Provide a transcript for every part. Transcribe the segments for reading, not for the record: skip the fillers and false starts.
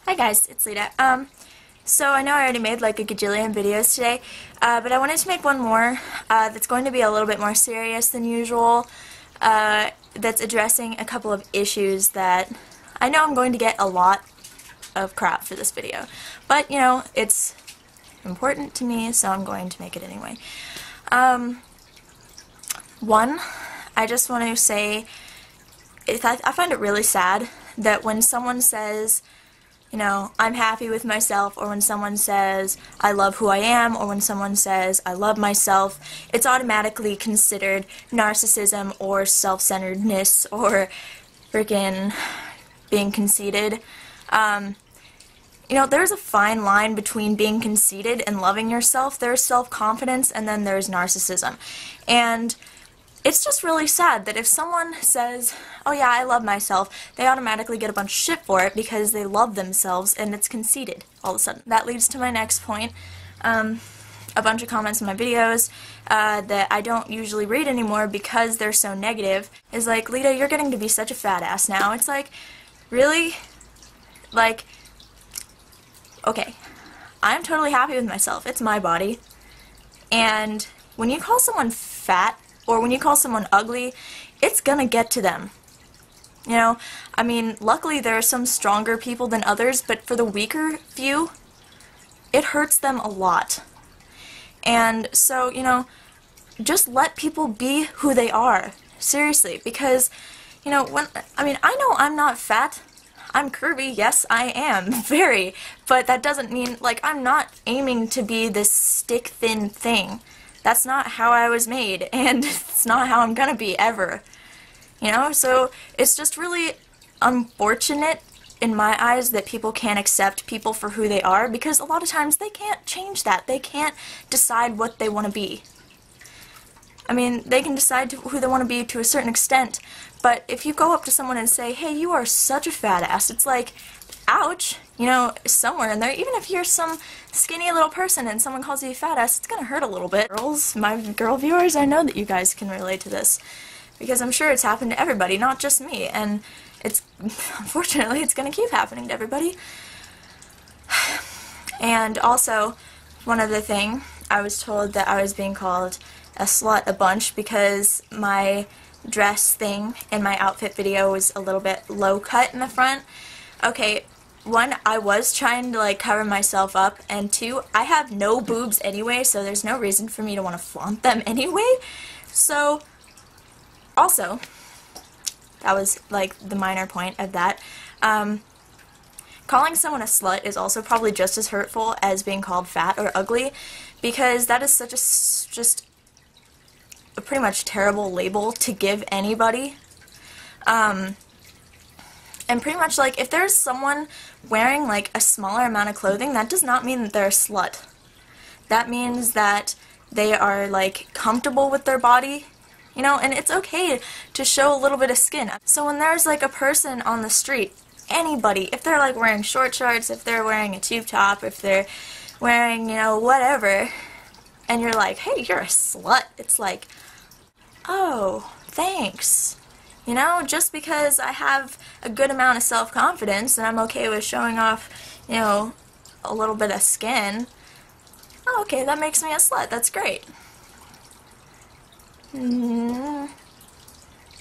Hi guys, it's Lita. So I know I already made like a gajillion videos today, but I wanted to make one more that's going to be a little bit more serious than usual, that's addressing a couple of issues that I know I'm going to get a lot of crap for this video, but you know, it's important to me, so I'm going to make it anyway. One, I just want to say, I find it really sad that when someone says, you know, I'm happy with myself, or when someone says, I love who I am, or when someone says, I love myself, it's automatically considered narcissism or self-centeredness or freaking being conceited. You know, there's a fine line between being conceited and loving yourself. There's self-confidence, and then there's narcissism. And it's just really sad that if someone says, oh yeah, I love myself, they automatically get a bunch of shit for it because they love themselves and it's conceited all of a sudden. That leads to my next point. A bunch of comments in my videos that I don't usually read anymore because they're so negative is like, Lita, you're getting to be such a fat ass now. It's like, really? Like, okay, I'm totally happy with myself. It's my body. And when you call someone fat, or when you call someone ugly, it's gonna get to them. You know, I mean, luckily there are some stronger people than others, but for the weaker few, it hurts them a lot. And so, you know, just let people be who they are. Seriously, because, you know, I know I'm not fat. I'm curvy, yes, I am, very, but that doesn't mean, like, I'm not aiming to be this stick-thin thing. That's not how I was made, and it's not how I'm gonna be, ever. You know, so it's just really unfortunate in my eyes that people can't accept people for who they are, because a lot of times they can't change that. They can't decide what they want to be. I mean, they can decide who they want to be to a certain extent, but if you go up to someone and say, hey, you are such a fat ass, it's like, ouch, you know, somewhere in there, even if you're some skinny little person and someone calls you a fat ass, it's gonna hurt a little bit. Girls, my girl viewers, I know that you guys can relate to this, because I'm sure it's happened to everybody, not just me, and it's, unfortunately, it's gonna keep happening to everybody. And also, one other thing, I was told that I was being called a slut a bunch because my dress thing in my outfit video was a little bit low cut in the front. Okay, one, I was trying to like cover myself up, and two, I have no boobs anyway, so there's no reason for me to want to flaunt them anyway. So, also, that was like the minor point of that. Calling someone a slut is also probably just as hurtful as being called fat or ugly, because that is such just a pretty much terrible label to give anybody. And pretty much, like, if there's someone wearing, like, a smaller amount of clothing, that does not mean that they're a slut. That means that they are, like, comfortable with their body, you know, and it's okay to show a little bit of skin. So when there's, like, a person on the street, anybody, if they're, like, wearing short shorts, if they're wearing a tube top, if they're wearing, you know, whatever, and you're like, hey, you're a slut, it's like, oh, thanks. You know, just because I have a good amount of self-confidence and I'm okay with showing off, you know, a little bit of skin, oh, okay, that makes me a slut. That's great.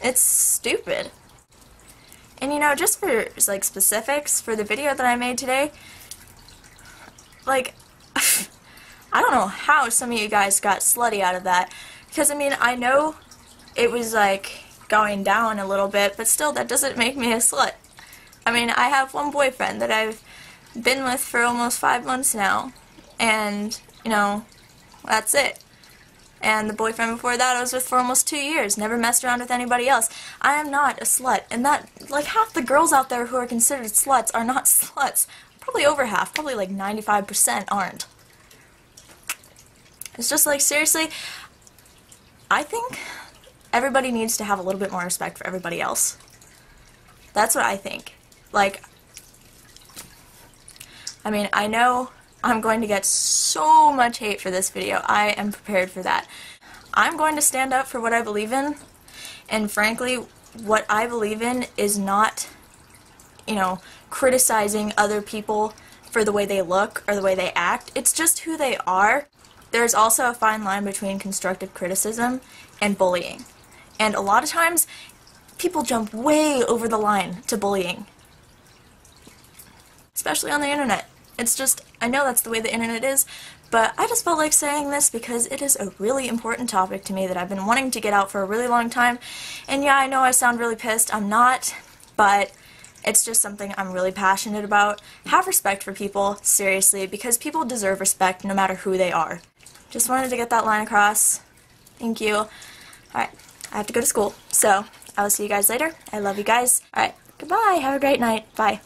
It's stupid. And, you know, just for, like, specifics for the video that I made today, like, I don't know how some of you guys got slutty out of that. Because, I mean, I know it was, like, going down a little bit, but still, that doesn't make me a slut. I mean, I have one boyfriend that I've been with for almost 5 months now, and, you know, that's it. And the boyfriend before that I was with for almost 2 years, never messed around with anybody else. I am not a slut, and that, like, half the girls out there who are considered sluts are not sluts. Probably over half, probably like 95% aren't. It's just like, seriously, I think everybody needs to have a little bit more respect for everybody else. That's what I think. Like, I mean, I know I'm going to get so much hate for this video. I am prepared for that. I'm going to stand up for what I believe in, and frankly, what I believe in is not you know, criticizing other people for the way they look or the way they act. It's just who they are. There's also a fine line between constructive criticism and bullying. And a lot of times, people jump way over the line to bullying. Especially on the internet. It's just, I know that's the way the internet is, but I just felt like saying this because it is a really important topic to me that I've been wanting to get out for a really long time. And yeah, I know I sound really pissed. I'm not, but it's just something I'm really passionate about. Have respect for people, seriously, because people deserve respect no matter who they are. Just wanted to get that line across. Thank you. Alright, I have to go to school, so I will see you guys later. I love you guys. Alright, goodbye. Have a great night. Bye.